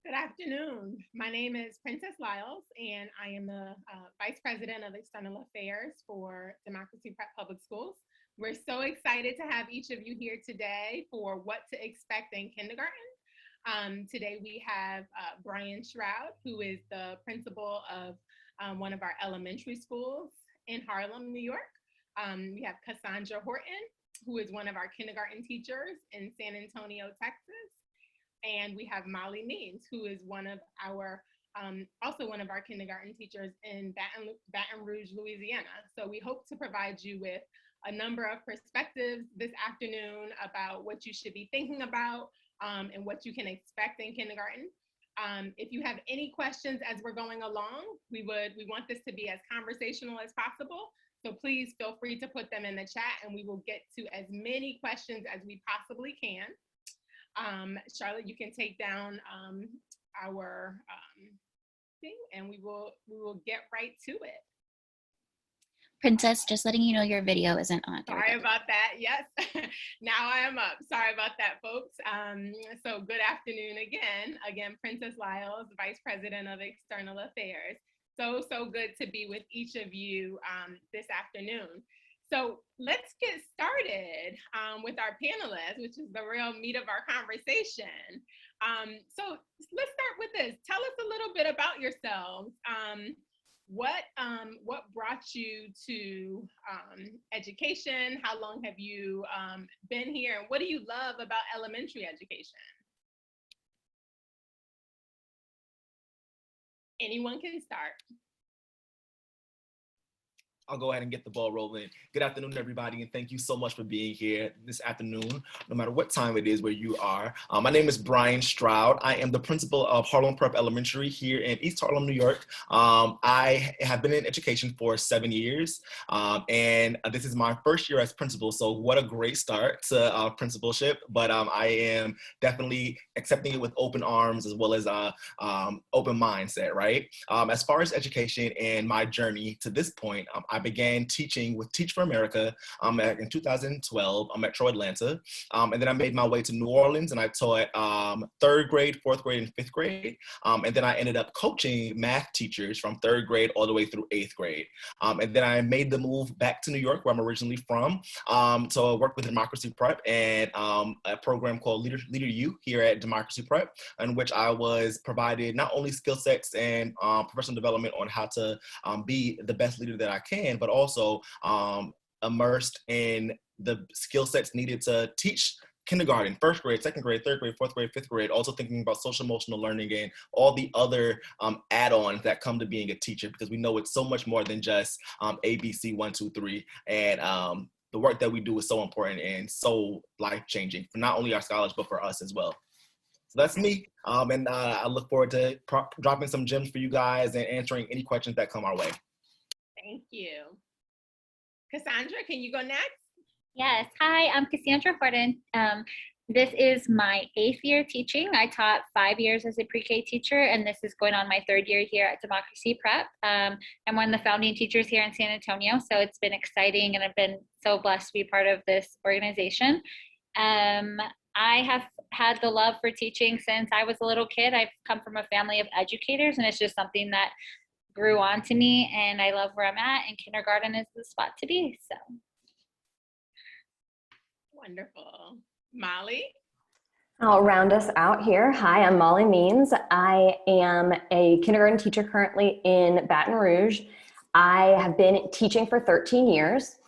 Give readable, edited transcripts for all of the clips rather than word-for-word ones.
Good afternoon. My name is Princess Lyles, and I am the Vice President of External Affairs for Democracy Prep Public Schools. We're so excited to have each of you here today for what to expect in kindergarten. Today we have Bryan Stroud, who is the principal of one of our elementary schools in Harlem, New York. We have Cassandra Horton, who is one of our kindergarten teachers in San Antonio, Texas. And we have Molly Means, who is one of our also one of our kindergarten teachers in Baton Rouge, Louisiana. So we hope to provide you with a number of perspectives this afternoon about what you should be thinking about and what you can expect in kindergarten. If you have any questions as we're going along, we want this to be as conversational as possible. So please feel free to put them in the chat and we will get to as many questions as we possibly can. Charlotte, you can take down our thing and we will get right to it. Princess, just letting you know your video isn't on. Sorry about that. Yes, now I am up. Sorry about that, folks. So good afternoon again. Again, Princess Lyles, Vice President of External Affairs. So good to be with each of you this afternoon. So let's get started with our panelists, which is the real meat of our conversation. So let's start with this. Tell us a little bit about yourselves. What brought you to education? How long have you been here? And what do you love about elementary education? Anyone can start. I'll go ahead and get the ball rolling. Good afternoon, everybody, and thank you so much for being here this afternoon, no matter what time it is where you are. My name is Bryan Stroud. I am the principal of Harlem Prep Elementary here in East Harlem, New York. I have been in education for 7 years, and this is my first year as principal, so what a great start to principalship, but I am definitely accepting it with open arms as well as open mindset, right? As far as education and my journey to this point, I began teaching with Teach for America in 2012 at Metro Atlanta. And then I made my way to New Orleans and I taught 3rd grade, 4th grade, and 5th grade. And then I ended up coaching math teachers from 3rd grade all the way through 8th grade. And then I made the move back to New York, where I'm originally from. So I worked with Democracy Prep and a program called Leader U here at Democracy Prep, in which I was provided not only skill sets and professional development on how to be the best leader that I can, but also immersed in the skill sets needed to teach kindergarten, 1st grade, 2nd grade, 3rd grade, 4th grade, 5th grade, also thinking about social emotional learning and all the other add-ons that come to being a teacher, because we know it's so much more than just ABC 1, 2, 3. And the work that we do is so important and so life-changing for not only our scholars, but for us as well. So that's me. And I look forward to dropping some gems for you guys and answering any questions that come our way. Thank you. Cassandra, can you go next? Yes. Hi, I'm Cassandra Horton. This is my 8th year teaching. I taught 5 years as a pre-K teacher, and this is going on my 3rd year here at Democracy Prep. I'm one of the founding teachers here in San Antonio, so it's been exciting, and I've been so blessed to be part of this organization. I have had the love for teaching since I was a little kid. I've come from a family of educators, and it's just something that grew on to me, and I love where I'm at, and kindergarten is the spot to be. So wonderful. Molly? I'll round us out here. Hi, I'm Molly Means. I am a kindergarten teacher currently in Baton Rouge. I have been teaching for 13 years.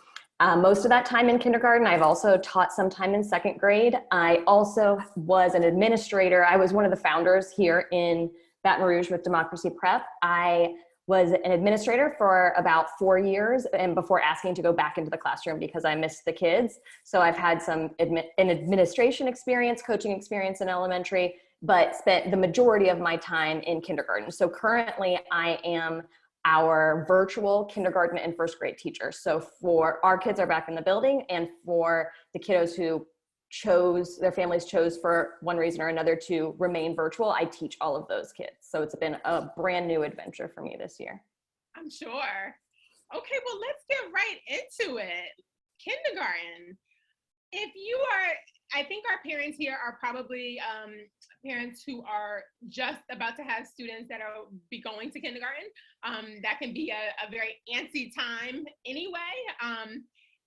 Most of that time in kindergarten. I've also taught some time in 2nd grade. I also was an administrator. I was one of the founders here in Baton Rouge with Democracy Prep. I was an administrator for about 4 years and before asking to go back into the classroom because I missed the kids. So I've had some administration experience, coaching experience in elementary, but spent the majority of my time in kindergarten. So currently I am our virtual kindergarten and 1st grade teacher. So for our kids are back in the building, and for the kiddos who their families chose for one reason or another to remain virtual, I teach all of those kids. So it's been a brand new adventure for me this year. I'm sure. Okay, well, let's get right into it. Kindergarten. If you are, I think our parents here are probably parents who are just about to have students that are be going to kindergarten. That can be a very antsy time anyway,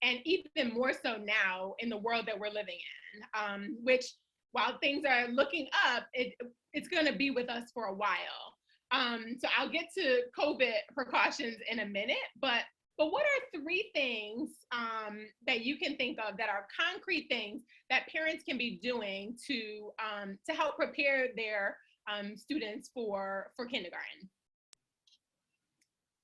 and even more so now in the world that we're living in, which while things are looking up, it's going to be with us for a while. So I'll get to COVID precautions in a minute, but what are three things that you can think of that are concrete things that parents can be doing to help prepare their students for kindergarten?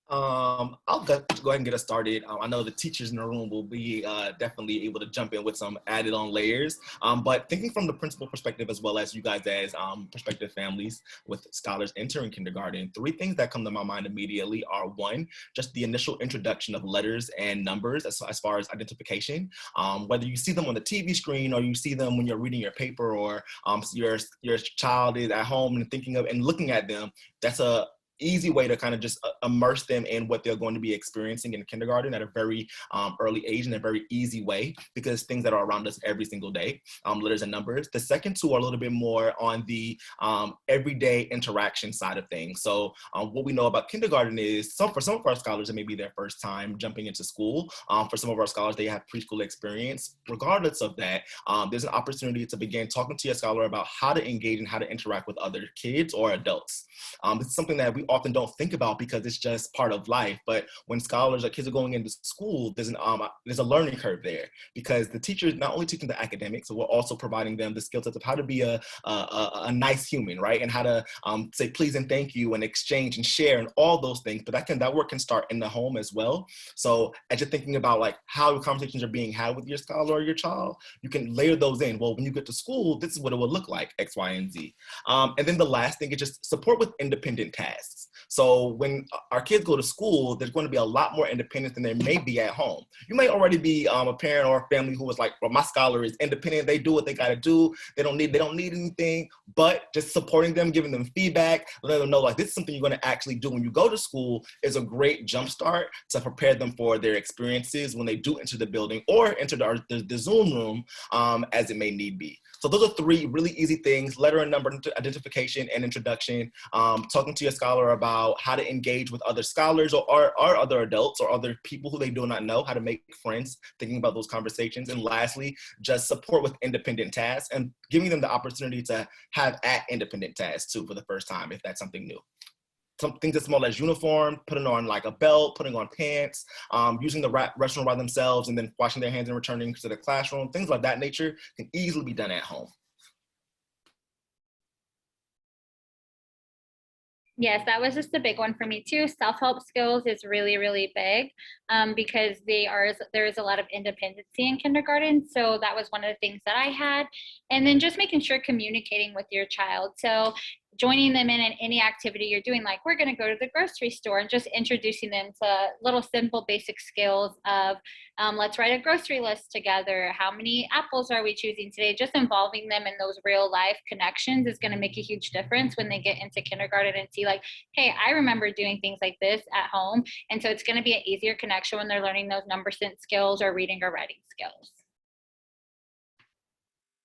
I'll go ahead and get us started. I know the teachers in the room will be definitely able to jump in with some added on layers. But thinking from the principal perspective, as well as you guys as prospective families with scholars entering kindergarten, three things that come to my mind immediately are: one, just the initial introduction of letters and numbers as far as identification. Whether you see them on the TV screen or you see them when you're reading your paper, or your child is at home and thinking of and looking at them, that's a easy way to kind of just immerse them in what they're going to be experiencing in kindergarten at a very early age, in a very easy way, because things that are around us every single day, letters and numbers. The second two are a little bit more on the everyday interaction side of things. So what we know about kindergarten is, for some of our scholars, it may be their first time jumping into school. For some of our scholars, they have preschool experience. Regardless of that, there's an opportunity to begin talking to your scholar about how to engage and how to interact with other kids or adults. It's something that we often don't think about because it's just part of life. But when scholars or kids are going into school, there's a learning curve there, because the teacher is not only teaching the academics, but we're also providing them the skill sets of how to be a nice human, right? And how to say please and thank you and exchange and share and all those things. But that work can start in the home as well. So as you're thinking about like how conversations are being had with your scholar or your child, you can layer those in. Well, when you get to school, this is what it will look like, X, Y, and Z. And then the last thing is just support with independent tasks. So when our kids go to school, there's going to be a lot more independence than there may be at home. You may already be a parent or a family who was like, well, my scholar is independent. They do what they got to do. They don't need anything, but just supporting them, giving them feedback, letting them know like this is something you're going to actually do when you go to school is a great jumpstart to prepare them for their experiences when they do enter the building or enter the Zoom room as it may need be. So those are three really easy things: letter and number identification and introduction, talking to your scholar about how to engage with other scholars or other adults or other people who they do not know, how to make friends, thinking about those conversations. And lastly, just support with independent tasks and giving them the opportunity to have independent tasks too for the first time, if that's something new. Some things as small as uniform, putting on like a belt, putting on pants, using the restroom by themselves, and then washing their hands and returning to the classroom. Things like that nature can easily be done at home. Yes, that was just a big one for me too. Self-help skills is really, really big because there is a lot of independency in kindergarten. So that was one of the things that I had. And then just making sure communicating with your child. So joining them in any activity you're doing, like we're going to go to the grocery store, and just introducing them to little simple basic skills of let's write a grocery list together. How many apples are we choosing today? Just involving them in those real life connections is going to make a huge difference when they get into kindergarten and see like, hey, I remember doing things like this at home. And so it's going to be an easier connection when they're learning those number sense skills or reading or writing skills.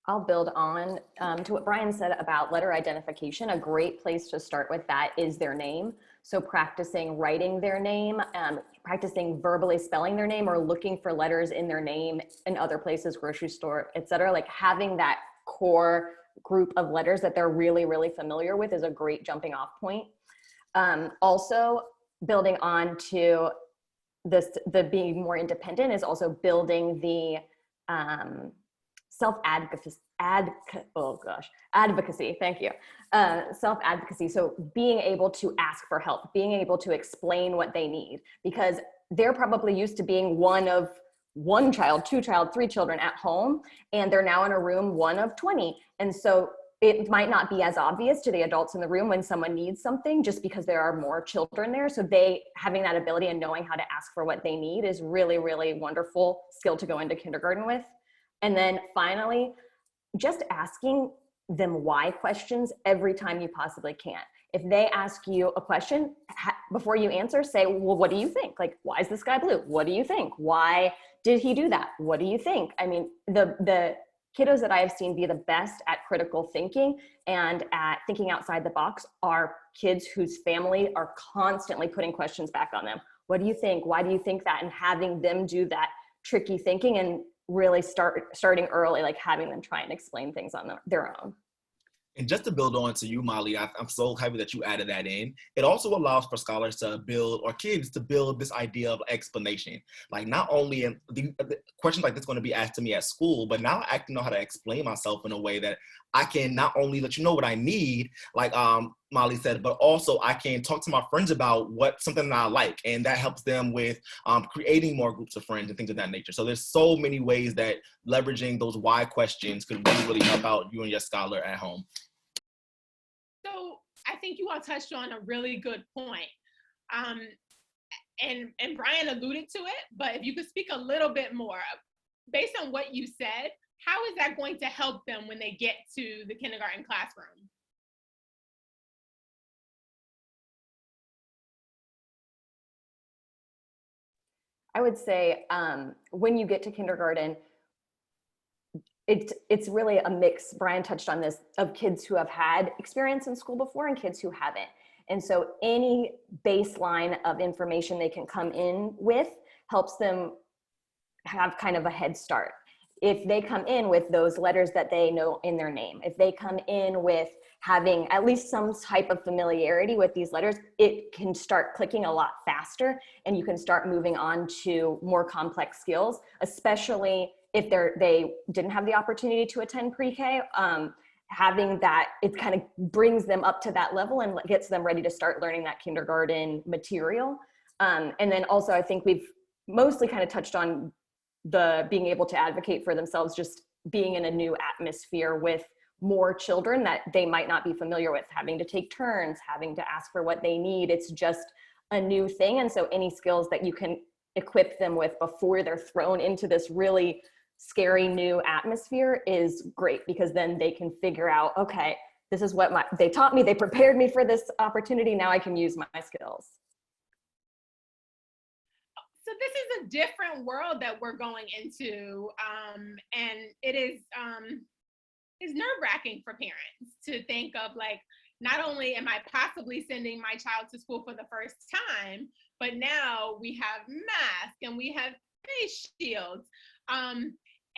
I'll build on to what Bryan said about letter identification. A great place to start with that is their name. So practicing writing their name, practicing verbally spelling their name, or looking for letters in their name in other places, grocery store, etc. Like having that core group of letters that they're really, really familiar with is a great jumping off point. Also, building on to this, the being more independent is also building the self-advocacy, advocacy, thank you. Self-advocacy, so being able to ask for help, being able to explain what they need, because they're probably used to being one of one child, two child, three children at home, and they're now in a room one of 20. And so it might not be as obvious to the adults in the room when someone needs something, just because there are more children there. So having that ability and knowing how to ask for what they need is really, really wonderful skill to go into kindergarten with. And then finally, just asking them why questions every time you possibly can. If they ask you a question, before you answer, say, well, what do you think? Like, why is the sky blue? What do you think? Why did he do that? What do you think? I mean, the kiddos that I have seen be the best at critical thinking and at thinking outside the box are kids whose family are constantly putting questions back on them. What do you think? Why do you think that? And having them do that tricky thinking and really starting early, like having them try and explain things on their own. And just to build on to you, Molly, I'm so happy that you added that in. It also allows for scholars to build, or kids to build, this idea of explanation. Like, not only in the questions like this going to be asked to me at school, but now I can know how to explain myself in a way that I can not only let you know what I need, like Molly said, but also I can talk to my friends about something that I like, and that helps them with creating more groups of friends and things of that nature. So there's so many ways that leveraging those why questions could really help out you and your scholar at home. So I think you all touched on a really good point. And Bryan alluded to it, but if you could speak a little bit more, based on what you said, how is that going to help them when they get to the kindergarten classroom? I would say when you get to kindergarten, it's really a mix. Bryan touched on this, of kids who have had experience in school before and kids who haven't. And so any baseline of information they can come in with helps them have kind of a head start. If they come in with those letters that they know in their name, if they come in with having at least some type of familiarity with these letters, it can start clicking a lot faster, and you can start moving on to more complex skills, especially if they didn't have the opportunity to attend pre-K. Having that, it kind of brings them up to that level and gets them ready to start learning that kindergarten material. And then also, I think we've mostly kind of touched on the being able to advocate for themselves, just being in a new atmosphere with more children that they might not be familiar with, having to take turns, having to ask for what they need. It's just a new thing. And so any skills that you can equip them with before they're thrown into this really scary new atmosphere is great, because then they can figure out, okay, this is what they taught me, they prepared me for this opportunity, now I can use my skills. So this is a different world that we're going into, and it is nerve-wracking for parents to think of, like, not only am I possibly sending my child to school for the first time, but now we have masks and we have face shields.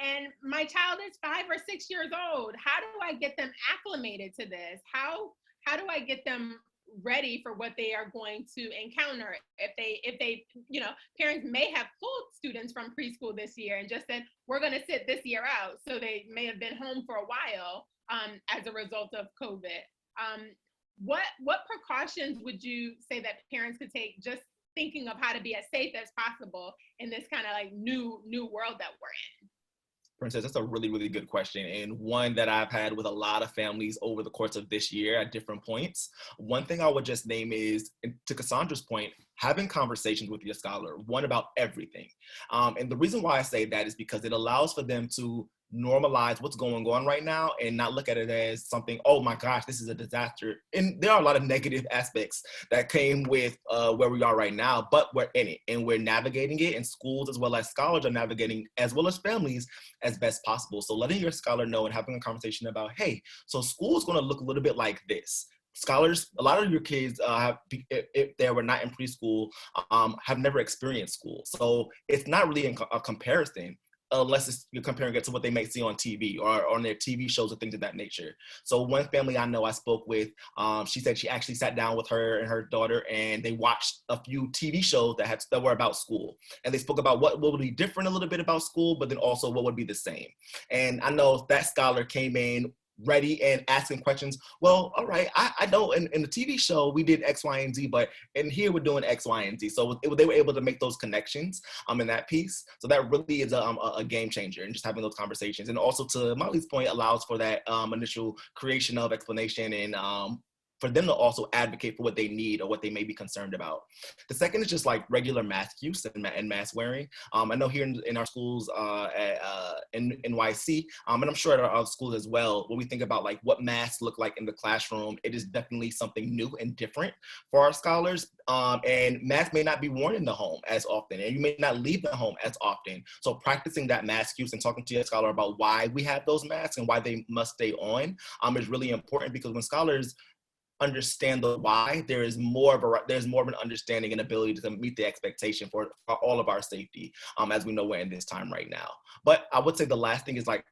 And my child is 5 or 6 years old. How do I get them acclimated to this? How do I get them ready for what they are going to encounter? If they, parents may have pulled students from preschool this year and just said, we're going to sit this year out. So they may have been home for a while as a result of COVID. What precautions would you say that parents could take, just thinking of how to be as safe as possible in this kind of like new world that we're in? Princess, that's a really, really good question, and one that I've had with a lot of families over the course of this year at different points. One thing I would just name is, to Cassandra's point, having conversations with your scholar, one about everything. And the reason why I say that is because it allows for them to normalize what's going on right now and not look at it as something, oh my gosh, this is a disaster. And there are a lot of negative aspects that came with where we are right now, but we're in it and we're navigating it, and schools as well as scholars are navigating, as well as families, as best possible. So letting your scholar know and having a conversation about, hey, so school is going to look a little bit like this. Scholars, a lot of your kids if they were not in preschool, have never experienced school. So it's not really a comparison, unless you're comparing it to what they may see on TV or on their TV shows or things of that nature. So one family I know I spoke with, she said she actually sat down with her and her daughter, and they watched a few TV shows that were about school. And they spoke about what would be different a little bit about school, but then also what would be the same. And I know that scholar came in ready and asking questions. Well, all right, I know in the TV show we did X, Y, and Z, but in here we're doing X, Y, and Z. So they were able to make those connections in that piece. So that really is a game changer, and just having those conversations. And also, to Molly's point, allows for that initial creation of explanation and for them to also advocate for what they need or what they may be concerned about. The second is just like regular mask use and mask wearing. I know here in our schools in NYC, and I'm sure at our schools as well, when we think about like what masks look like in the classroom, it is definitely something new and different for our scholars. And masks may not be worn in the home as often, and you may not leave the home as often. So practicing that mask use and talking to your scholar about why we have those masks and why they must stay on is really important, because when scholars understand the why, there's more of an understanding and ability to meet the expectation for all of our safety, as we know we're in this time right now. But I would say the last thing is like,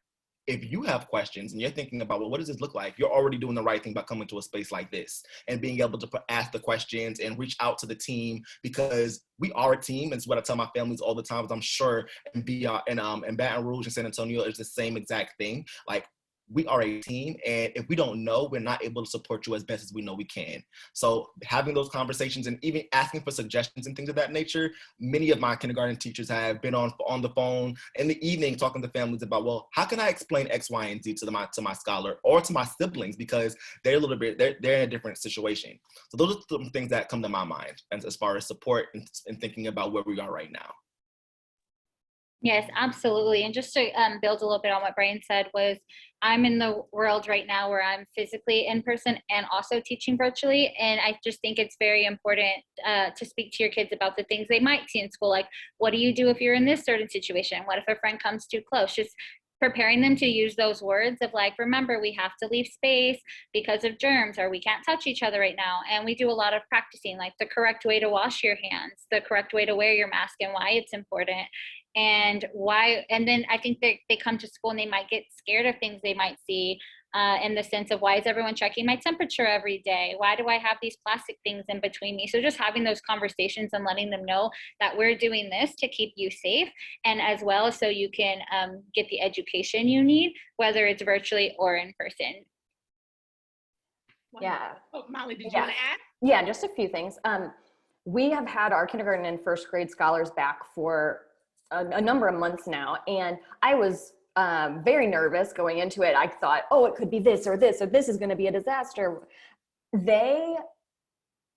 if you have questions and you're thinking about, well, what does this look like? You're already doing the right thing by coming to a space like this and being able to ask the questions and reach out to the team, because we are a team. It's what I tell my families all the time. I'm sure in Baton Rouge and San Antonio, it's the same exact thing. Like, we are a team, and if we don't know, we're not able to support you as best as we know we can. So having those conversations and even asking for suggestions and things of that nature, many of my kindergarten teachers have been on the phone in the evening talking to families about, well, how can I explain X, Y, and Z to my scholar or to my siblings, because they're in a different situation. So those are some things that come to my mind as far as support and thinking about where we are right now. Yes, absolutely. And just to build a little bit on what Bryan said, was I'm in the world right now where I'm physically in person and also teaching virtually. And I just think it's very important to speak to your kids about the things they might see in school. Like, what do you do if you're in this certain situation? What if a friend comes too close? Just preparing them to use those words of like, remember, we have to leave space because of germs, or we can't touch each other right now. And we do a lot of practicing, like the correct way to wash your hands, the correct way to wear your mask, and why it's important. And why, and then I think they come to school and they might get scared of things they might see in the sense of, why is everyone checking my temperature every day? Why do I have these plastic things in between me? So just having those conversations and letting them know that we're doing this to keep you safe, and as well so you can get the education you need, whether it's virtually or in person. Yeah. Oh, Molly, did you want to add? Yeah, just a few things. We have had our kindergarten and first grade scholars back for a number of months now, and I was very nervous going into it. I thought, oh, it could be this or this, or this is going to be a disaster. It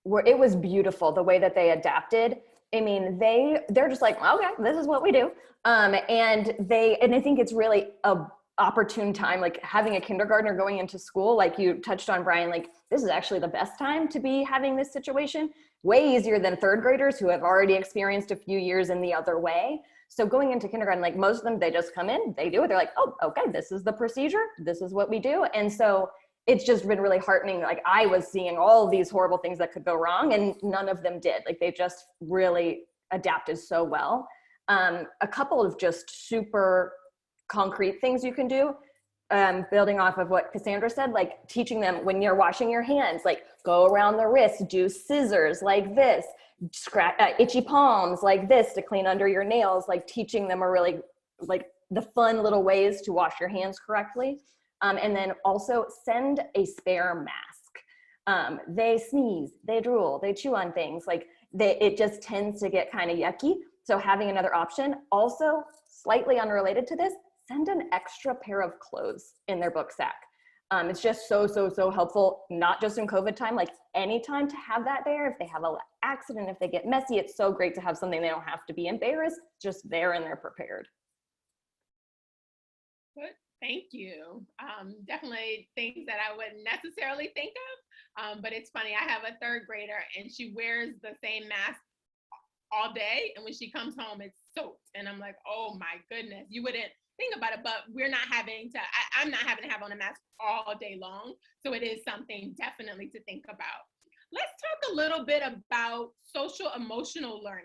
was beautiful the way that they adapted. I mean, they're just like, okay, this is what we do. And I think it's really a opportune time, like having a kindergartner going into school, like you touched on, Bryan, like this is actually the best time to be having this situation. Way easier than third graders who have already experienced a few years in the other way. So going into kindergarten, like most of them, they just come in, they do it. They're like, oh, okay, this is the procedure. This is what we do. And so it's just been really heartening. Like I was seeing all these horrible things that could go wrong, and none of them did. Like they just really adapted so well. A couple of just super concrete things you can do, building off of what Cassandra said, like teaching them when you're washing your hands, like go around the wrist, do scissors like this, scratch itchy palms like this to clean under your nails, like teaching them a really like the fun little ways to wash your hands correctly. And then also send a spare mask. They sneeze, they drool, they chew on things, like it just tends to get kind of yucky. So having another option. Also, slightly unrelated to this, send an extra pair of clothes in their book sack. It's just so helpful, not just in COVID time, like anytime to have that there. If they have an accident, if they get messy, it's so great to have something they don't have to be embarrassed, just there and they're prepared. Good, thank you. Definitely things that I wouldn't necessarily think of, but it's funny, I have a third grader and she wears the same mask all day, and when she comes home, it's soaked. And I'm like, oh my goodness, you wouldn't think about it, but I'm not having to have on a mask all day long. So it is something definitely to think about. Let's talk a little bit about social emotional learning.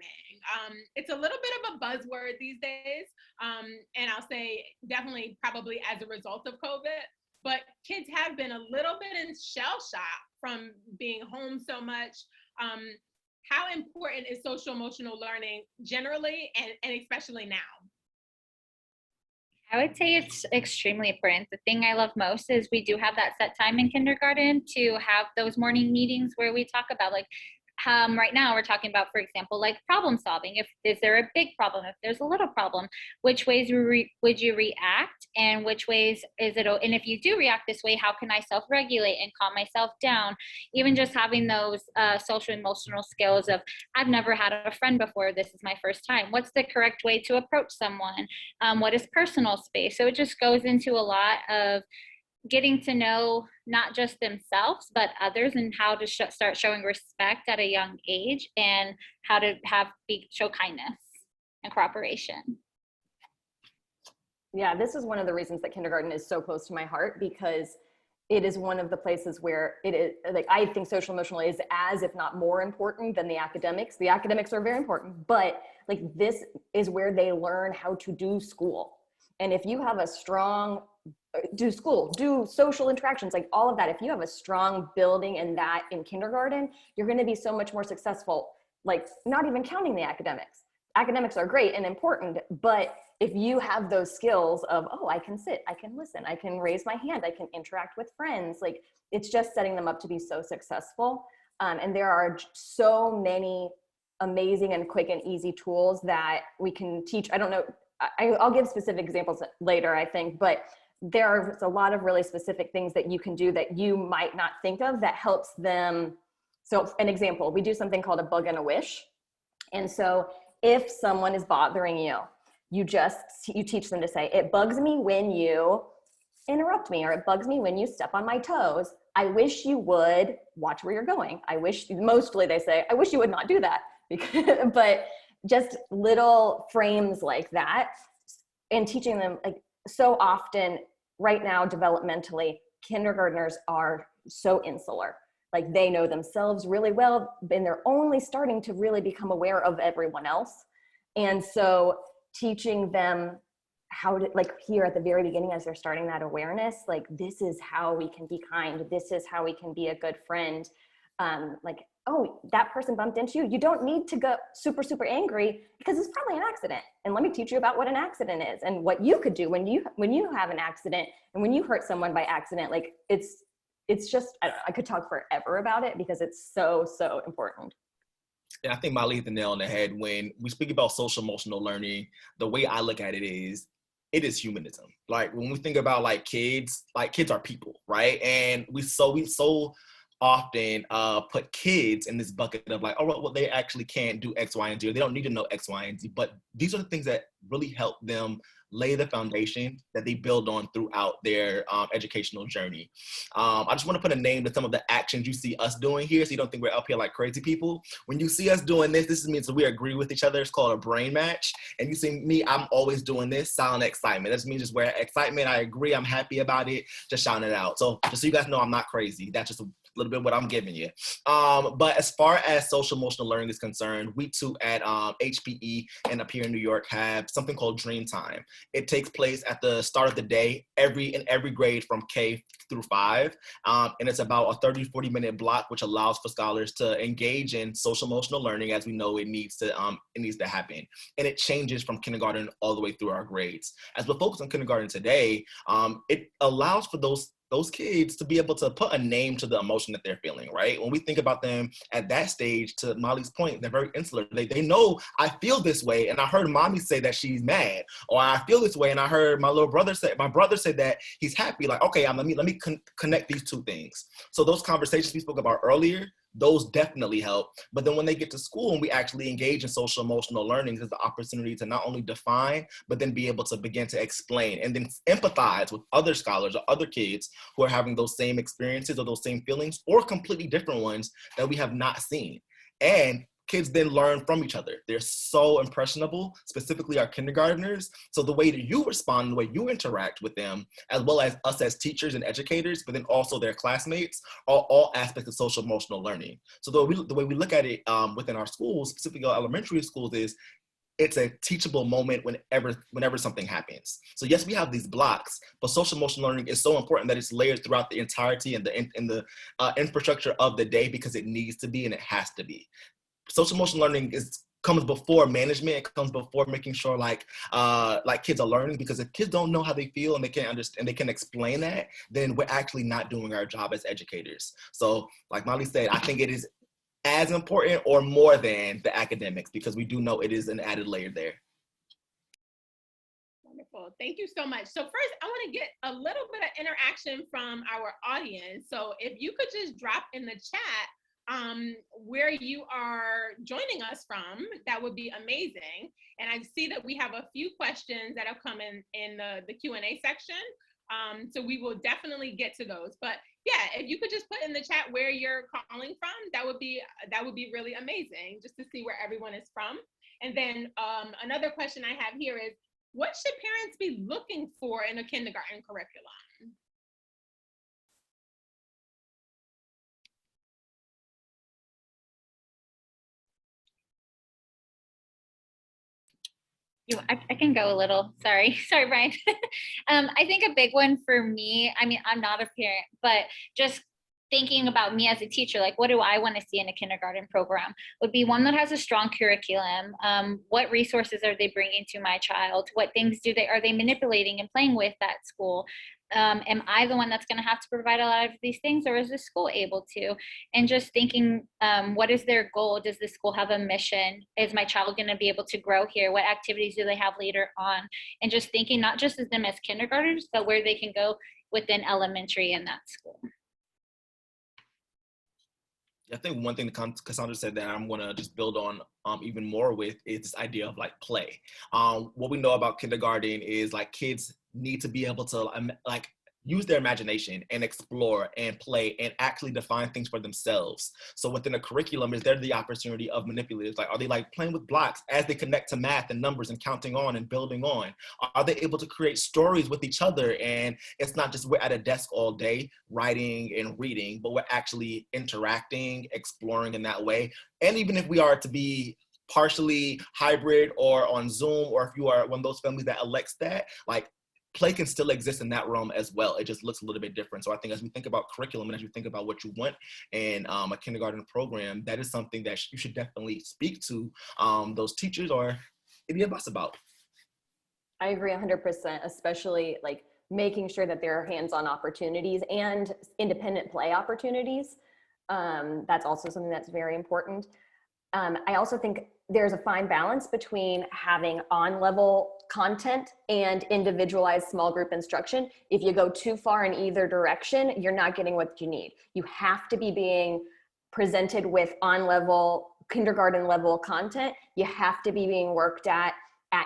It's a little bit of a buzzword these days. And I'll say definitely probably as a result of COVID, but kids have been a little bit in shell shock from being home so much. How important is social emotional learning generally and especially now? I would say it's extremely important. The thing I love most is we do have that set time in kindergarten to have those morning meetings where we talk about like right now we're talking about, for example, like problem solving. Is there a big problem? If there's a little problem, which ways would you react, and which ways is it? And if you do react this way, how can I self-regulate and calm myself down? Even just having those social emotional skills of, I've never had a friend before, this is my first time. What's the correct way to approach someone? What is personal space? So it just goes into a lot of getting to know not just themselves but others, and how to start showing respect at a young age, and how to show kindness and cooperation. Yeah, this is one of the reasons that kindergarten is so close to my heart, because it is one of the places where it is, like, I think social emotional is as, if not more important than the academics. The academics are very important, but like, this is where they learn how to do school. And if you have a strong do social interactions, like all of that, if you have a strong building in that in kindergarten, you're going to be so much more successful, like not even counting the academics. Academics are great and important, but if you have those skills of, oh, I can sit, I can listen, I can raise my hand, I can interact with friends, like it's just setting them up to be so successful. And there are so many amazing and quick and easy tools that we can teach. I don't know, I'll give specific examples later, I think, but there are a lot of really specific things that you can do that you might not think of that helps them. So an example, we do something called a bug and a wish. And so if someone is bothering you, you teach them to say, it bugs me when you interrupt me, or it bugs me when you step on my toes. I wish you would watch where you're going. Mostly they say, I wish you would not do that. But just little frames like that, and teaching them, like, so often right now, developmentally, kindergartners are so insular. Like, they know themselves really well, and they're only starting to really become aware of everyone else. And so teaching them how to, like, here at the very beginning, as they're starting that awareness, like, this is how we can be kind. This is how we can be a good friend. Like, oh, that person bumped into you. You don't need to go super, super angry, because it's probably an accident. And let me teach you about what an accident is and what you could do when you have an accident and when you hurt someone by accident. Like, it's just, I could talk forever about it because it's so, so important. And I think Molly hit the nail on the head. When we speak about social emotional learning, the way I look at it is humanism. Like, when we think about kids are people, right? And we so often put kids in this bucket of like, oh, well, they actually can't do X, Y, and Z, or they don't need to know X, Y, and Z. But these are the things that really help them lay the foundation that they build on throughout their educational journey. I just want to put a name to some of the actions you see us doing here, so you don't think we're up here like crazy people. When you see us doing this means that we agree with each other. It's called a brain match. And you see me, I'm always doing this, silent excitement. That means just where excitement, I agree, I'm happy about it, just shouting it out. So just so you guys know, I'm not crazy. That's just a little bit what I'm giving you. But as far as social emotional learning is concerned, we too at HPE and up here in New York have something called Dream Time. It takes place at the start of the day, in every grade from K through 5. And it's about a 30-40 minute block, which allows for scholars to engage in social emotional learning as we know it needs to happen. And it changes from kindergarten all the way through our grades. As we're focused on kindergarten today, it allows for those kids to be able to put a name to the emotion that they're feeling, right? When we think about them at that stage, to Molly's point, they're very insular. They know, I feel this way, and I heard mommy say that she's mad, or I feel this way, and I heard my brother say that he's happy. Like, okay, let me connect these two things. So those conversations we spoke about earlier, those definitely help. But then when they get to school and we actually engage in social emotional learning, there's the opportunity to not only define, but then be able to begin to explain and then empathize with other scholars or other kids who are having those same experiences or those same feelings or completely different ones that we have not seen. And kids then learn from each other. They're so impressionable, specifically our kindergartners. So the way that you respond, the way you interact with them, as well as us as teachers and educators, but then also their classmates, are all aspects of social emotional learning. So the way we look at it within our schools, specifically our elementary schools, is it's a teachable moment whenever something happens. So yes, we have these blocks, but social emotional learning is so important that it's layered throughout the entirety and the infrastructure of the day, because it needs to be and it has to be. Social emotional learning comes before management. It comes before making sure kids are learning, because if kids don't know how they feel and they can't understand, they can explain that, then we're actually not doing our job as educators. So like Molly said, I think it is as important or more than the academics, because we do know it is an added layer there. Wonderful. Thank you so much. So first, I want to get a little bit of interaction from our audience. So if you could just drop in the chat where you are joining us from, that would be amazing. And I see that we have a few questions that have come in the Q&A section. So we will definitely get to those. But yeah, if you could just put in the chat where you're calling from, that would be really amazing, just to see where everyone is from. And then another question I have here is, what should parents be looking for in a kindergarten curriculum? I can go a little. Sorry, Bryan. I think a big one for me, I mean, I'm not a parent, but just thinking about me as a teacher, like what do I want to see in a kindergarten program, would be one that has a strong curriculum. What resources are they bringing to my child? What things are they manipulating and playing with at school? Am I the one that's going to have to provide a lot of these things, or is the school able to? And just thinking, what is their goal? Does the school have a mission? Is my child going to be able to grow here? What activities do they have later on? And just thinking not just as them as kindergartners, but where they can go within elementary in that school. I think one thing that Cassandra said that I'm gonna just build on even more with is this idea of like play. What we know about kindergarten is like kids need to be able to like use their imagination and explore and play and actually define things for themselves. So within a curriculum, is there the opportunity of manipulators? Like, are they like playing with blocks as they connect to math and numbers and counting on and building on? Are they able to create stories with each other? And it's not just we're at a desk all day writing and reading, but we're actually interacting, exploring in that way. And even if we are to be partially hybrid or on Zoom, or if you are one of those families that elects that, like, play can still exist in that realm as well. It just looks a little bit different. So I think as we think about curriculum and as you think about what you want in a kindergarten program, that is something that you should definitely speak to those teachers or any of us about. I agree 100%, especially like making sure that there are hands-on opportunities and independent play opportunities. That's also something that's very important. I also think there's a fine balance between having on-level content and individualized small group instruction. If you go too far in either direction, you're not getting what you need. You have to be being presented with on-level, kindergarten level content. You have to be being worked at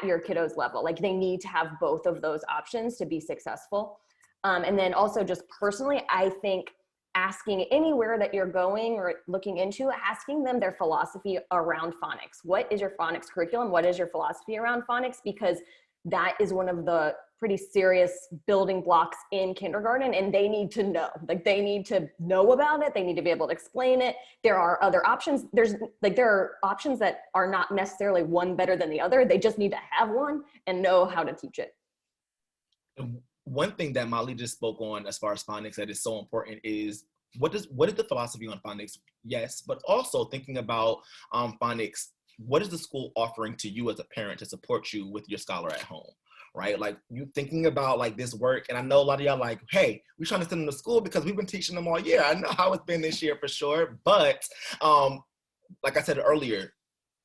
your kiddo's level. Like, they need to have both of those options to be successful. And then also just personally, I think asking anywhere that you're going or looking into, asking them their philosophy around phonics. What is your phonics curriculum? What is your philosophy around phonics? Because that is one of the pretty serious building blocks in kindergarten, and they need to know. Like, they need to know about it. They need to be able to explain it. There are other options. There are options that are not necessarily one better than the other. They just need to have one and know how to teach it. One thing that Molly just spoke on as far as phonics that is so important is what is the philosophy on phonics? Yes, but also thinking about phonics, what is the school offering to you as a parent to support you with your scholar at home, right? Like, you thinking about like this work, and I know a lot of y'all like, hey, we're trying to send them to school because we've been teaching them all year. I know how it's been this year for sure, but like I said earlier,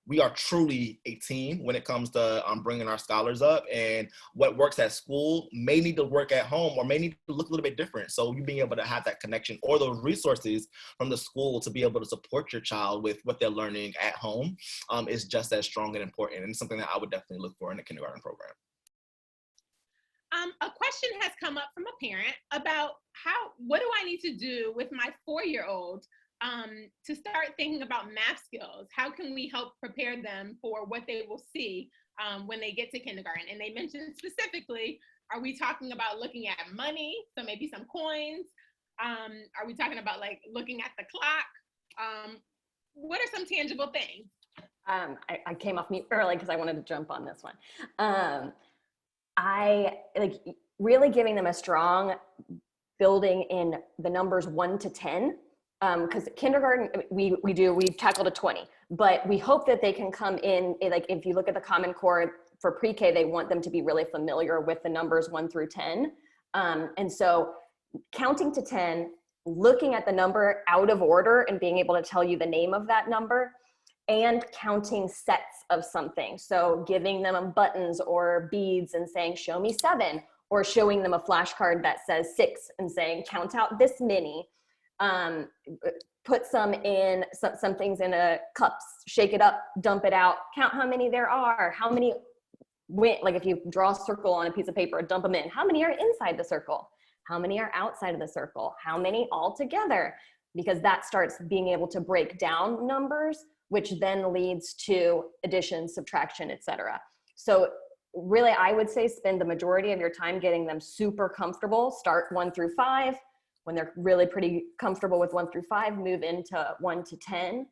we are truly a team when it comes to bringing our scholars up, and what works at school may need to work at home or may need to look a little bit different. So you being able to have that connection or those resources from the school to be able to support your child with what they're learning at home is just as strong and important, and something that I would definitely look for in a kindergarten program. A question has come up from a parent about what do I need to do with my 4-year-old to start thinking about math skills? How can we help prepare them for what they will see when they get to kindergarten? And they mentioned specifically, are we talking about looking at money? So maybe some coins. Are we talking about like looking at the clock? What are some tangible things? I came off mute early because I wanted to jump on this one. I like really giving them a strong building in the numbers 1 to 10. Because kindergarten, we've tackled a 20, but we hope that they can come in, like if you look at the Common Core for pre-K, they want them to be really familiar with the numbers 1 through 10. And so counting to 10 looking at the number out of order and being able to tell you the name of that number, and counting sets of something. So giving them buttons or beads and saying, show me 7, or showing them a flashcard that says 6 and saying, count out this many. Put some things in a cups, shake it up, dump it out, count how many there are, how many went, like if you draw a circle on a piece of paper, dump them in, how many are inside the circle, how many are outside of the circle, how many all together, because that starts being able to break down numbers, which then leads to addition, subtraction, etc. So really, I would say spend the majority of your time getting them super comfortable. Start 1 through 5. When they're really pretty comfortable with 1 through 5, move into 1 to 10.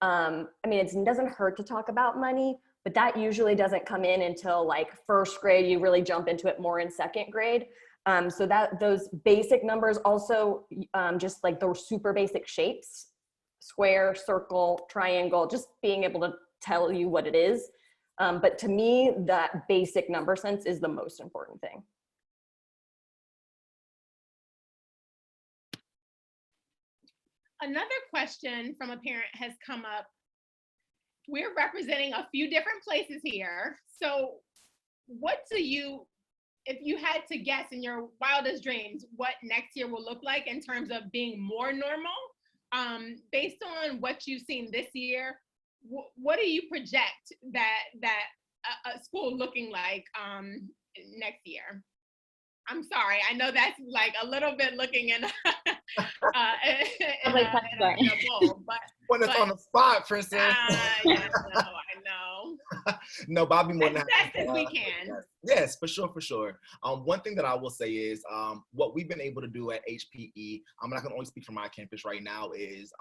I mean, it doesn't hurt to talk about money, but that usually doesn't come in until like 1st grade. You really jump into it more in 2nd grade. So that those basic numbers, also just like those super basic shapes, square, circle, triangle, just being able to tell you what it is. But to me, that basic number sense is the most important thing. Another question from a parent has come up. We're representing a few different places here. So what do you, if you had to guess in your wildest dreams, what next year will look like in terms of being more normal, based on what you've seen this year, what do you project that a school looking like next year? I'm sorry, I know that's like a little bit looking in, in a bowl, but when it's on the spot, Princess. Yeah, I know. No, Bobby, more than as best as we can. Yes, for sure. One thing that I will say is what we've been able to do at HPE, I can only speak for my campus right now, is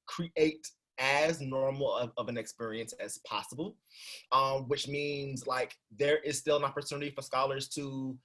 create as normal of an experience as possible, which means like there is still an opportunity for scholars to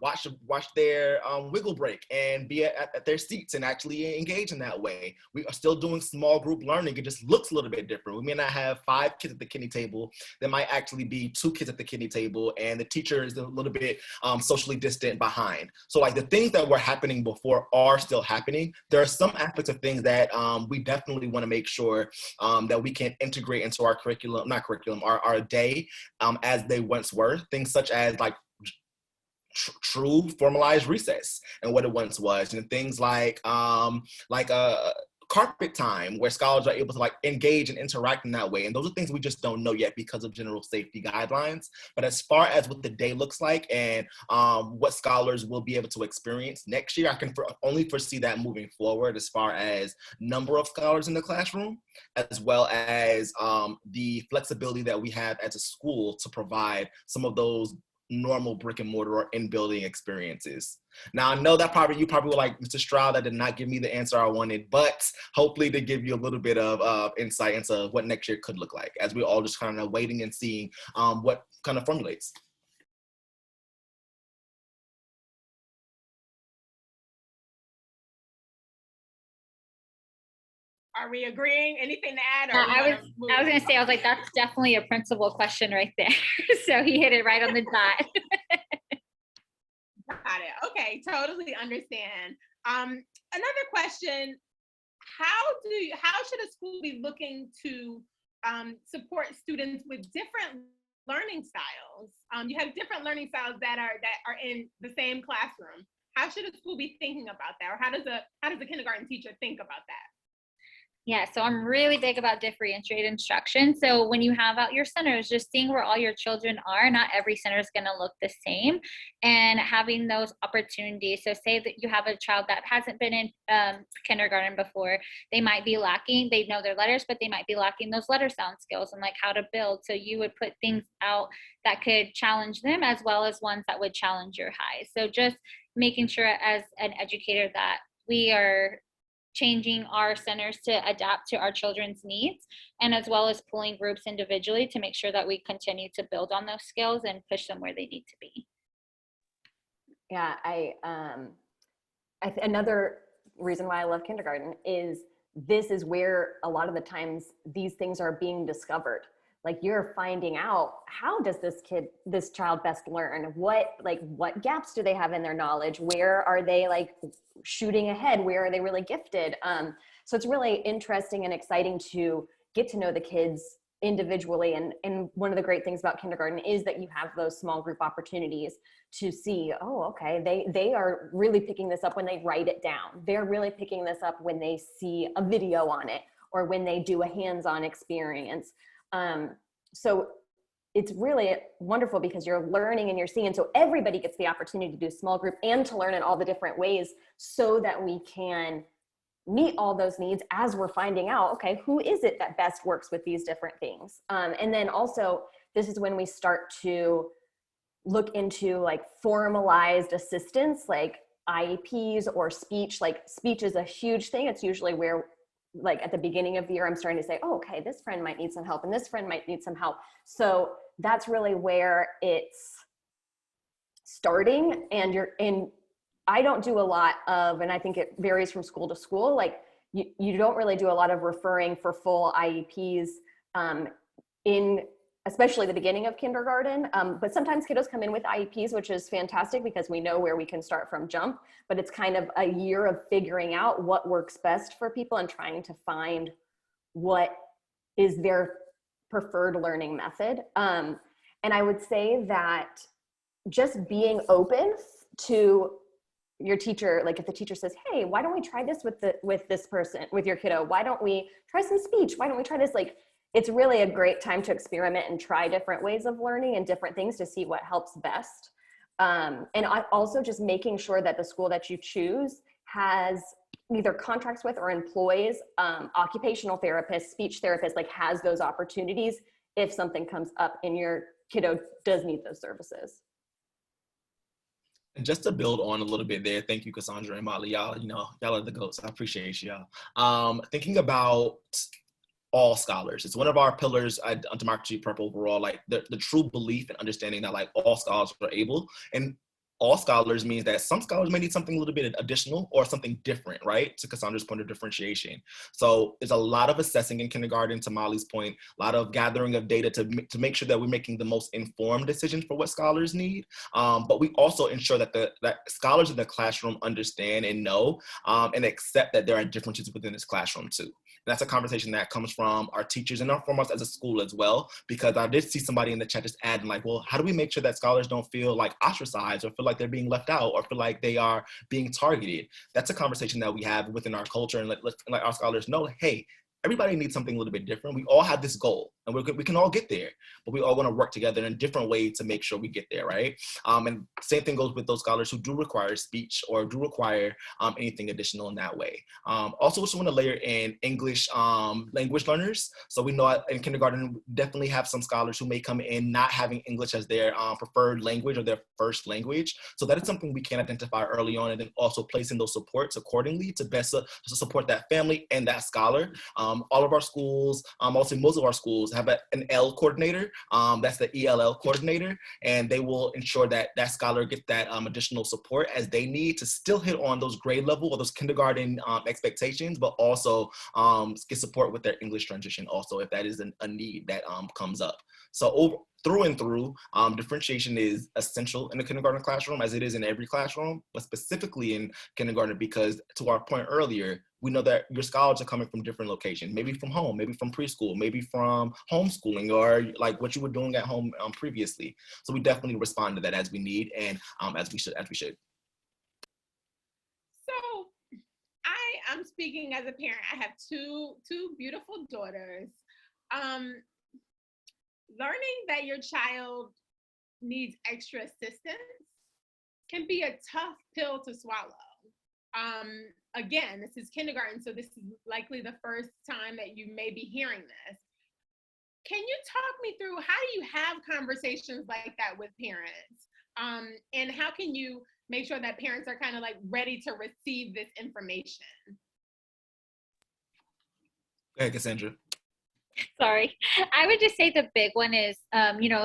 watch their wiggle break and be at their seats and actually engage in that way. We are still doing small group learning. It just looks a little bit different. We may not have 5 kids at the kidney table. There might actually be 2 kids at the kidney table, and the teacher is a little bit socially distant behind. So like the things that were happening before are still happening. There are some aspects of things that we definitely want to make sure that we can integrate into our curriculum, our day as they once were. Things such as like true formalized recess and what it once was, and things like carpet time where scholars are able to like engage and interact in that way. And those are things we just don't know yet because of general safety guidelines. But as far as what the day looks like and what scholars will be able to experience next year, I can only foresee that moving forward as far as number of scholars in the classroom, as well as the flexibility that we have as a school to provide some of those normal brick and mortar or in-building experiences. Now, I know that you probably were like, Mr. Stroud, that did not give me the answer I wanted, but hopefully to give you a little bit of insight into what next year could look like, as we're all just kind of waiting and seeing what kind of formulates. Are we agreeing? Anything to add? Or I was going to say, I was like, that's definitely a principal question right there. So he hit it right on the dot. Got it. Okay, totally understand. Another question: how should a school be looking to support students with different learning styles? You have different learning styles that are in the same classroom. How should a school be thinking about that, or how does a kindergarten teacher think about that? Yeah, so I'm really big about differentiated instruction. So when you have out your centers, just seeing where all your children are, not every center is going to look the same, and having those opportunities. So say that you have a child that hasn't been in kindergarten before, they might be lacking, they know their letters, but they might be lacking those letter sound skills and like how to build. So you would put things out that could challenge them as well as ones that would challenge your highs. So just making sure as an educator that we are changing our centers to adapt to our children's needs, and as well as pulling groups individually to make sure that we continue to build on those skills and push them where they need to be. Yeah, another reason why I love kindergarten is this is where a lot of the times these things are being discovered. like you're finding out, how does this child best learn? What gaps do they have in their knowledge? Where are they like shooting ahead? Where are they really gifted? So it's really interesting and exciting to get to know the kids individually. And one of the great things about kindergarten is that you have those small group opportunities to see, oh, okay, they are really picking this up when they write it down. They're really picking this up when they see a video on it or when they do a hands-on experience. So it's really wonderful because you're learning and you're seeing, so everybody gets the opportunity to do small group and to learn in all the different ways so that we can meet all those needs as we're finding out, okay, who is it that best works with these different things? And then also, this is when we start to look into like formalized assistance, like IEPs or speech. Like speech is a huge thing. It's usually where, like at the beginning of the year, I'm starting to say, oh, okay, this friend might need some help and this friend might need some help. So that's really where it's starting. And I don't do a lot of, and I think it varies from school to school, like you don't really do a lot of referring for full IEPs in especially the beginning of kindergarten. But sometimes kiddos come in with IEPs, which is fantastic because we know where we can start from jump, but it's kind of a year of figuring out what works best for people and trying to find what is their preferred learning method. And I would say that just being open to your teacher, like if the teacher says, hey, why don't we try this with this person, with your kiddo? Why don't we try some speech? Why don't we try this? Like, it's really a great time to experiment and try different ways of learning and different things to see what helps best. And also just making sure that the school that you choose has either contracts with or employs occupational therapists, speech therapists, like has those opportunities if something comes up and your kiddo does need those services. And just to build on a little bit there, thank you, Cassandra and Molly. Y'all are the goats. I appreciate y'all. Thinking about all scholars, it's one of our pillars on Democracy Prep overall, like the true belief and understanding that like all scholars are able, and all scholars means that some scholars may need something a little bit additional or something different, right? To Cassandra's point of differentiation. So there's a lot of assessing in kindergarten, to Molly's point, a lot of gathering of data to make sure that we're making the most informed decisions for what scholars need. But we also ensure that that scholars in the classroom understand and know and accept that there are differences within this classroom too. And that's a conversation that comes from our teachers and from us as a school as well, because I did see somebody in the chat just adding like, well, how do we make sure that scholars don't feel like ostracized or feel like they're being left out or feel like they are being targeted? That's a conversation that we have within our culture, and let our scholars know, hey, everybody needs something a little bit different. We all have this goal and we can all get there, but we all want to work together in a different way to make sure we get there, right? And same thing goes with those scholars who do require speech or do require anything additional in that way. Also, just want to layer in English language learners. So we know in kindergarten, we definitely have some scholars who may come in not having English as their preferred language or their first language. So that is something we can identify early on, and then also placing those supports accordingly to best support that family and that scholar. All of our schools, also most of our schools have an L coordinator. That's the ELL coordinator, and they will ensure that that scholar gets that additional support as they need to still hit on those grade level or those kindergarten expectations, but also get support with their English transition also if that is a need that comes up. So through and through, differentiation is essential in the kindergarten classroom, as it is in every classroom, but specifically in kindergarten, because to our point earlier, we know that your scholars are coming from different locations, maybe from home, maybe from preschool, maybe from homeschooling, or like what you were doing at home previously. So we definitely respond to that as we need and as we should. So I'm speaking as a parent. I have two beautiful daughters. Learning that your child needs extra assistance can be a tough pill to swallow. Again, this is kindergarten, so this is likely the first time that you may be hearing this. Can you talk me through, how do you have conversations like that with parents? And how can you make sure that parents are kind of like ready to receive this information? Go ahead, Cassandra. Sorry. I would just say the big one is,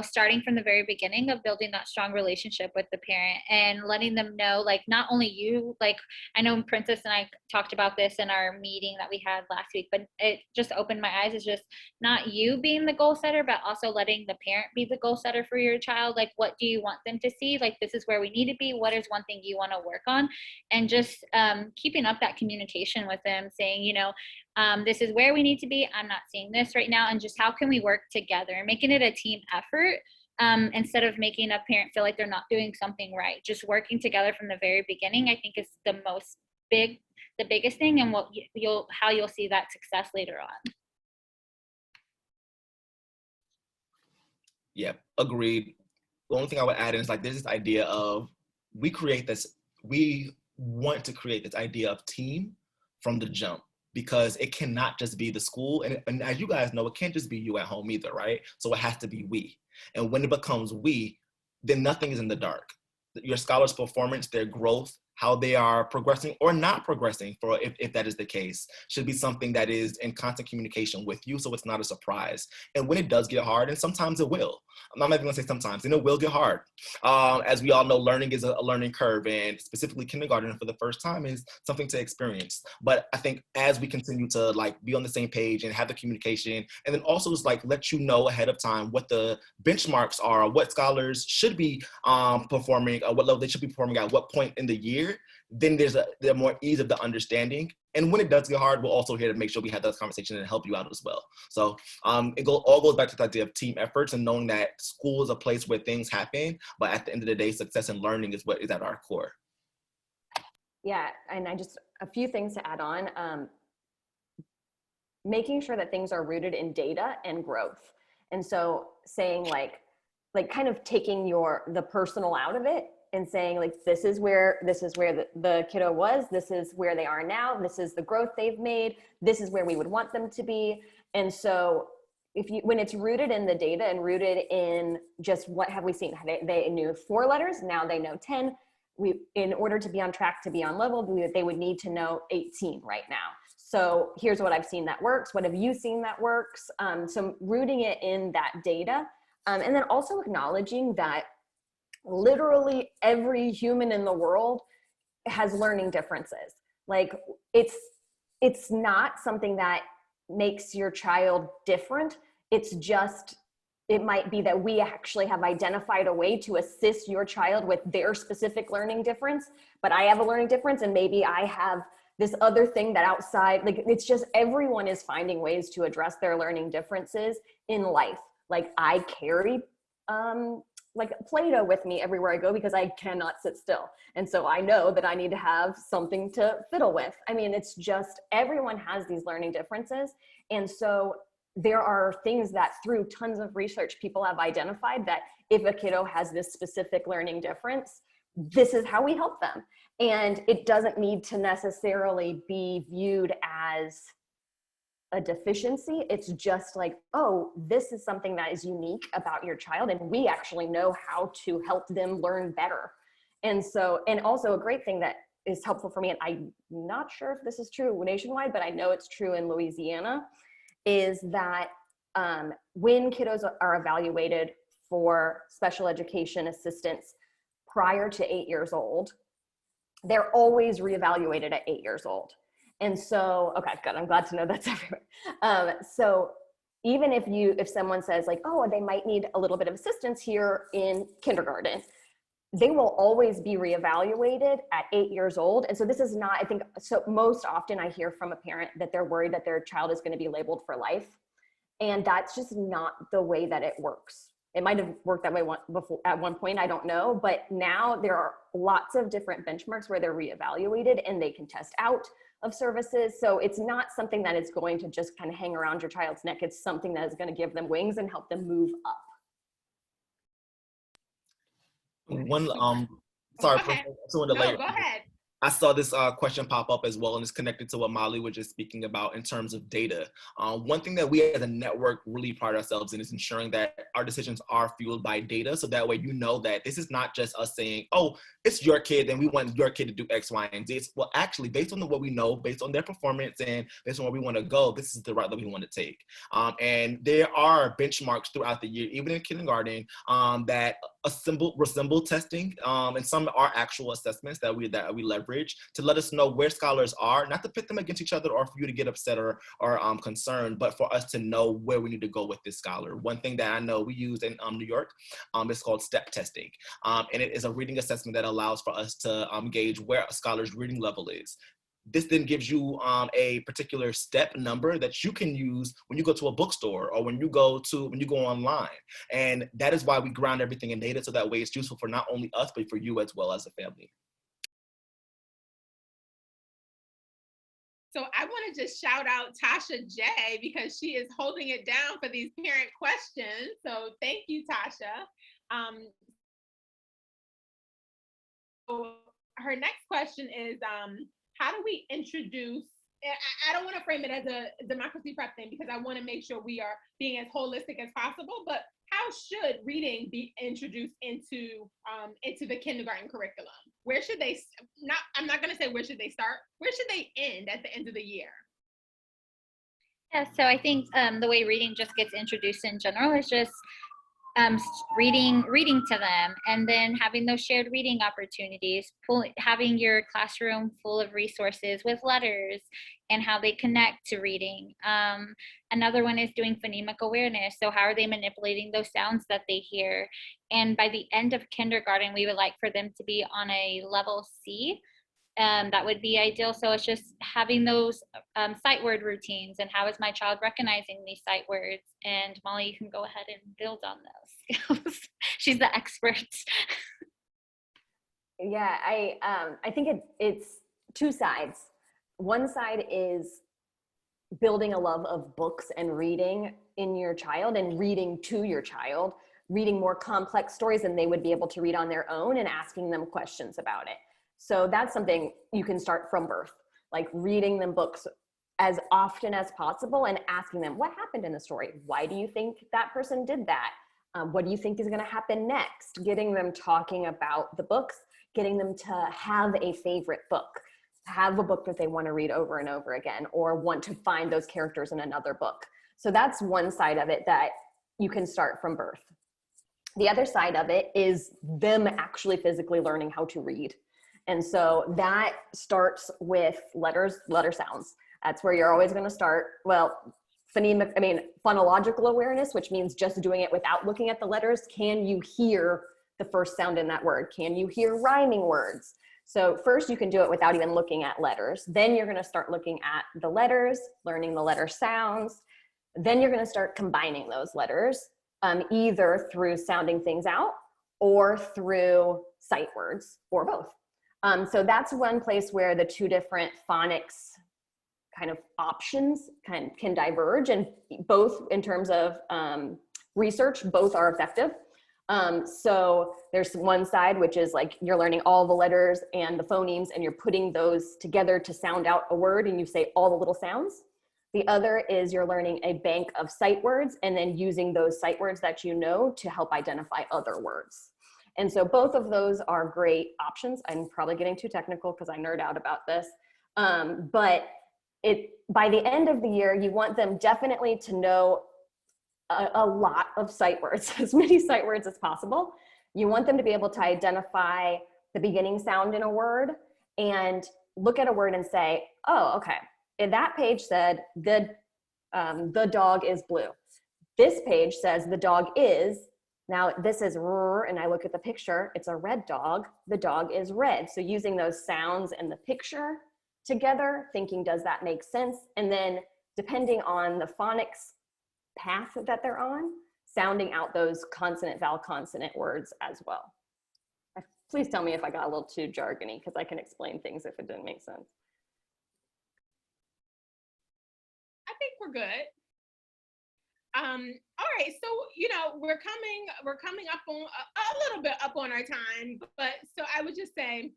starting from the very beginning of building that strong relationship with the parent and letting them know, like, not only you, like, I know Princess and I talked about this in our meeting that we had last week, but it just opened my eyes. It's just not you being the goal setter, but also letting the parent be the goal setter for your child. Like, what do you want them to see? Like, this is where we need to be. What is one thing you want to work on? And just keeping up that communication with them, saying, this is where we need to be. I'm not seeing this right now. And just how can we work together and making it a team effort, instead of making a parent feel like they're not doing something right. Just working together from the very beginning, I think, is the biggest thing, and how you'll see that success later on. Yeah, agreed. The only thing I would add in is, like, there's this idea of we want to create this idea of team from the jump, because it cannot just be the school. And as you guys know, it can't just be you at home either, right? So it has to be we. And when it becomes we, then nothing is in the dark. Your scholars' performance, their growth, how they are progressing or not progressing, for if that is the case, should be something that is in constant communication with you, so it's not a surprise. And when it does get hard, and sometimes it will, I'm not even gonna say sometimes, and it will get hard. As we all know, learning is a learning curve, and specifically kindergarten for the first time is something to experience. But I think as we continue to, like, be on the same page and have the communication, and then also just, like, let you know ahead of time what the benchmarks are, what scholars should be performing, what level they should be performing at what point in the year, then there's more ease of the understanding. And when it does get hard, we're also here to make sure we have those conversations and help you out as well. So all goes back to the idea of team efforts and knowing that school is a place where things happen, but at the end of the day, success and learning is what is at our core. Yeah, and a few things to add on. Making sure that things are rooted in data and growth. And so saying like kind of taking the personal out of it and saying, like, this is where the kiddo was, this is where they are now, this is the growth they've made, this is where we would want them to be. And so when it's rooted in the data and rooted in just what have we seen, they knew 4 letters, now they know 10. In order to be on track to be on level, they would need to know 18 right now. So here's what I've seen that works. What have you seen that works? So rooting it in that data, and then also acknowledging that literally every human in the world has learning differences. Like, it's not something that makes your child different. It's just, it might be that we actually have identified a way to assist your child with their specific learning difference, but I have a learning difference and maybe I have this other thing that outside, like, it's just everyone is finding ways to address their learning differences in life. Like, I carry like Play-Doh with me everywhere I go because I cannot sit still. And so I know that I need to have something to fiddle with. I mean, it's just, everyone has these learning differences. And so there are things that through tons of research, people have identified that if a kiddo has this specific learning difference, this is how we help them. And it doesn't need to necessarily be viewed as a deficiency. It's just like, oh, this is something that is unique about your child, and we actually know how to help them learn better. And so, and also a great thing that is helpful for me, and I'm not sure if this is true nationwide, but I know it's true in Louisiana, is that when kiddos are evaluated for special education assistance prior to 8 years old, they're always reevaluated at 8 years old. And so, okay, good. I'm glad to know that's everywhere. So even if someone says like, oh, they might need a little bit of assistance here in kindergarten, they will always be reevaluated at 8 years old. And so this is not, I think, so most often I hear from a parent that they're worried that their child is going to be labeled for life. And that's just not the way that it works. It might have worked that way before at one point, I don't know, but now there are lots of different benchmarks where they're reevaluated and they can test out of services. So it's not something that is going to just kind of hang around your child's neck. It's something that is going to give them wings and help them move up. One, Go ahead. I saw this question pop up as well, and it's connected to what Molly was just speaking about in terms of data. One thing that we as a network really pride ourselves in is ensuring that our decisions are fueled by data. So that way, you know that this is not just us saying, oh, it's your kid and we want your kid to do X, Y, and Z. It's, well, actually, based on what we know, based on their performance and based on where we want to go, this is the route that we want to take. And there are benchmarks throughout the year, even in kindergarten, that resemble testing, and some are actual assessments that we leverage to let us know where scholars are, not to pit them against each other or for you to get upset or concerned, but for us to know where we need to go with this scholar. One thing that I know we use in New York is called step testing, and it is a reading assessment that allows for us to gauge where a scholar's reading level is. This then gives you a particular step number that you can use when you go to a bookstore or when you go online. And that is why we ground everything in data, so that way it's useful for not only us, but for you as well as a family. So I want to just shout out Tasha J because she is holding it down for these parent questions. So thank you, Tasha. So her next question is, how do we introduce, I don't want to frame it as a democracy prep thing because I want to make sure we are being as holistic as possible, but how should reading be introduced into the kindergarten curriculum? Where should they, I'm not going to say where should they start, where should they end at the end of the year? Yeah, so I think the way reading just gets introduced in general is just reading to them, and then having those shared reading opportunities, having your classroom full of resources with letters and how they connect to reading. Another one is doing phonemic awareness. So how are they manipulating those sounds that they hear? And by the end of kindergarten, we would like for them to be on a level C. That would be ideal. So it's just having those sight word routines, and how is my child recognizing these sight words? And Molly, you can go ahead and build on those skills. She's the expert. Yeah, I think it's two sides. One side is building a love of books and reading in your child, and reading to your child, reading more complex stories than they would be able to read on their own, and asking them questions about it. So that's something you can start from birth, like reading them books as often as possible and asking them, what happened in the story? Why do you think that person did that? What do you think is going to happen next? Getting them talking about the books, getting them to have a favorite book, have a book that they want to read over and over again, or want to find those characters in another book. So that's one side of it that you can start from birth. The other side of it is them actually physically learning how to read. And so that starts with letter sounds. That's where you're always going to start. Well, phonological awareness, which means just doing it without looking at the letters. Can you hear the first sound in that word? Can you hear rhyming words? So first you can do it without even looking at letters. Then you're going to start looking at the letters, learning the letter sounds. Then you're going to start combining those letters, either through sounding things out or through sight words, or both. So that's one place where the two different phonics kind of options can diverge, and both in terms of research, both are effective. So there's one side, which is like you're learning all the letters and the phonemes, and you're putting those together to sound out a word, and you say all the little sounds. The other is you're learning a bank of sight words, and then using those sight words that you know to help identify other words. And so both of those are great options. I'm probably getting too technical because I nerd out about this. But by the end of the year, you want them definitely to know a lot of sight words, as many sight words as possible. You want them to be able to identify the beginning sound in a word and look at a word and say, oh, okay, if that page said the dog is blue. This page says the dog is. Now this is r, and I look at the picture, it's a red dog, the dog is red. So using those sounds and the picture together, thinking, does that make sense? And then depending on the phonics path that they're on, sounding out those consonant, vowel, consonant words as well. Please tell me if I got a little too jargony, because I can explain things if it didn't make sense. I think we're good. All right, so we're coming up on a little bit up on our time, but so I would just say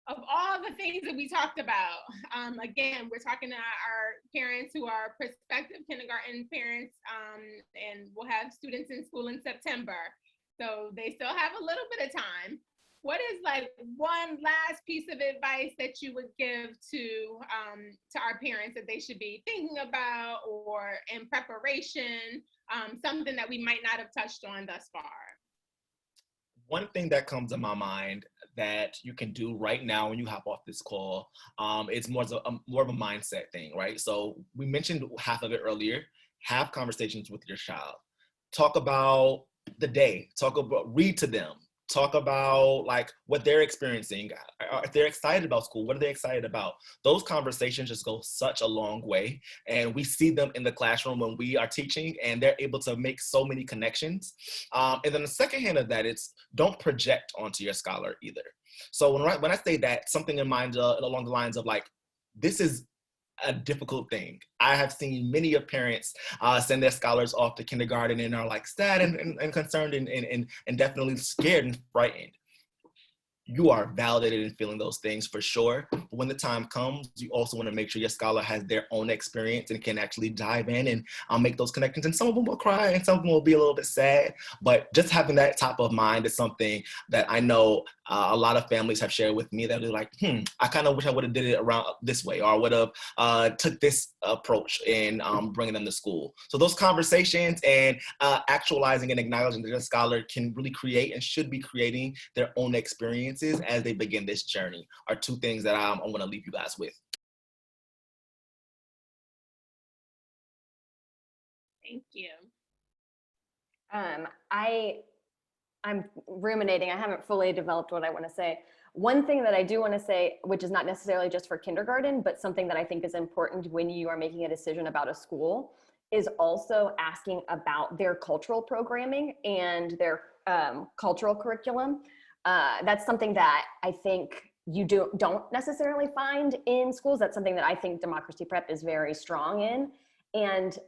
of all the things that we talked about, again, we're talking to our parents who are prospective kindergarten parents, and we'll have students in school in September. So they still have a little bit of time. What is like one last piece of advice that you would give to our parents that they should be thinking about or in preparation, something that we might not have touched on thus far? One thing that comes to my mind that you can do right now when you hop off this call, it's more of a mindset thing, right? So we mentioned half of it earlier. Have conversations with your child. Talk about the day. Read to them. Talk about like what they're experiencing. If they're excited about school, what are they excited about? Those conversations just go such a long way. And we see them in the classroom when we are teaching, and they're able to make so many connections. And then the second hand of that, it's don't project onto your scholar either. So when I say that, something in mind along the lines of like, this is a difficult thing. I have seen many of parents send their scholars off to kindergarten and are like sad and concerned and definitely scared and frightened. You are validated in feeling those things for sure. But when the time comes, you also want to make sure your scholar has their own experience and can actually dive in and make those connections. And some of them will cry and some of them will be a little bit sad. But just having that top of mind is something that I know a lot of families have shared with me, that they're like, I kind of wish I would have did it around this way, or I would have took this approach in bringing them to school. So those conversations and actualizing and acknowledging that the scholar can really create and should be creating their own experiences as they begin this journey are two things that I'm going to leave you guys with. Thank you. I'm ruminating. I haven't fully developed what I want to say. One thing that I do want to say, which is not necessarily just for kindergarten, but something that I think is important when you are making a decision about a school, is also asking about their cultural programming and their cultural curriculum. That's something that I think you don't necessarily find in schools. That's something that I think Democracy Prep is very strong in. And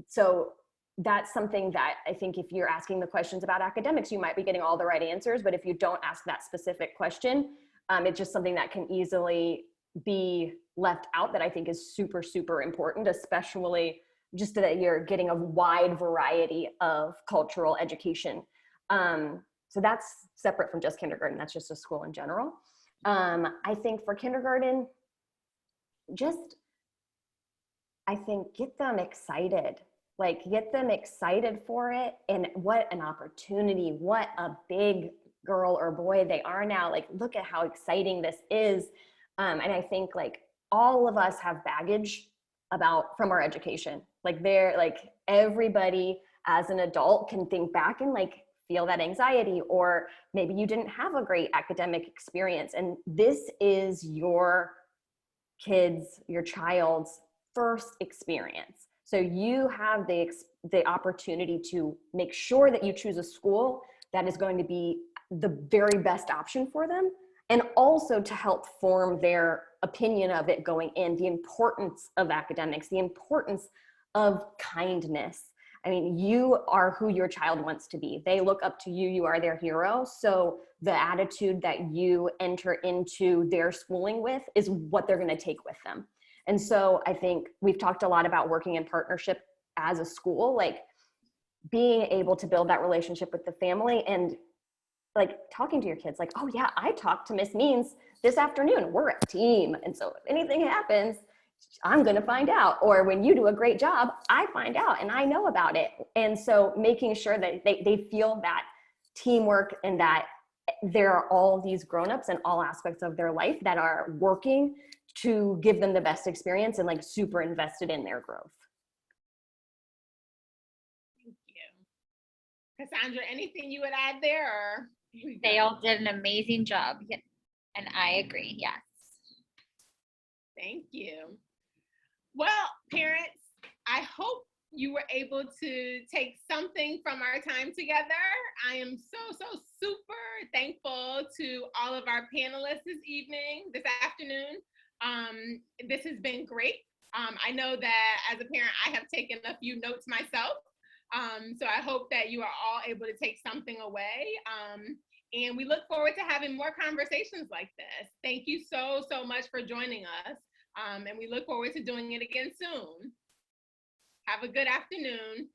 so that's something that I think if you're asking the questions about academics, you might be getting all the right answers. But if you don't ask that specific question, it's just something that can easily be left out, that I think is super, super important, especially just that you're getting a wide variety of cultural education. So that's separate from just kindergarten. That's just a school in general. I think for kindergarten, I think get them excited. Like, get them excited for it. And what an opportunity, what a big girl or boy they are now. Like, look at how exciting this is. And I think like all of us have baggage from our education. Like everybody as an adult can think back and like feel that anxiety, or maybe you didn't have a great academic experience. And this is your your child's first experience. So you have the opportunity to make sure that you choose a school that is going to be the very best option for them, and also to help form their opinion of it going in, the importance of academics, the importance of kindness. I mean, you are who your child wants to be. They look up to you, you are their hero. So the attitude that you enter into their schooling with is what they're going to take with them. And so I think we've talked a lot about working in partnership as a school, like being able to build that relationship with the family and like talking to your kids like, oh yeah, I talked to Miss Means this afternoon. We're a team. And so if anything happens, I'm going to find out. Or when you do a great job, I find out and I know about it. And so making sure that they feel that teamwork and that there are all these grownups in all aspects of their life that are working to give them the best experience and like super invested in their growth. Thank you. Cassandra, anything you would add there? Or they all did an amazing job. Yeah. And I agree. Yes. Thank you. Well, parents, I hope you were able to take something from our time together. I am so super thankful to all of our panelists this afternoon. This has been great. I know that as a parent, I have taken a few notes myself. So I hope that you are all able to take something away. And we look forward to having more conversations like this. Thank you so, so much for joining us. And we look forward to doing it again soon. Have a good afternoon.